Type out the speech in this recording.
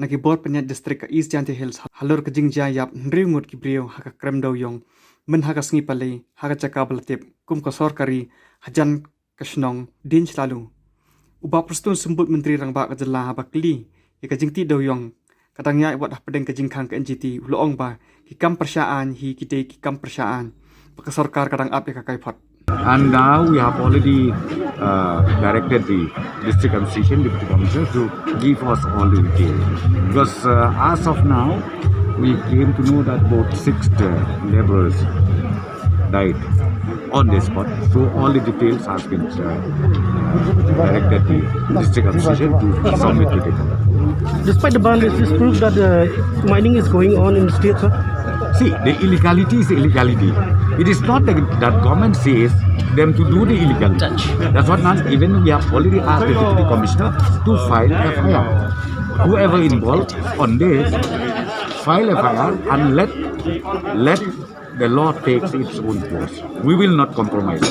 Nakibot penyat distrik East Janti Hills halur kejing jayap nringut kibriyo haka krem daw yong men haka sngi pale haka cakabalatip kum kosor kari hajan kasnong din selalu uba prestun sembut menteri rangba kajela habakli ya kajing ti daw yong katangnya iwat pedeng kajing khang ke NGT uloong ba hikam persyaan hi kite hikam persyaan pakasarkar kadang ap ya kakai pot. And now we have already directed the district administration, deputy commissioner, to give us all the details. Because as of now, we came to know that about 6 laborers died on the spot. So all the details has been directed the district administration to submit the data. Despite the ban, is this proof that mining is going on in the state, sir? See, the illegality is illegality. It is not that government says them to do the illegality. That's what not even we have already asked the deputy commissioner to file FIR. Whoever involved on this, file FIR and let the law takes its own course. We will not compromise.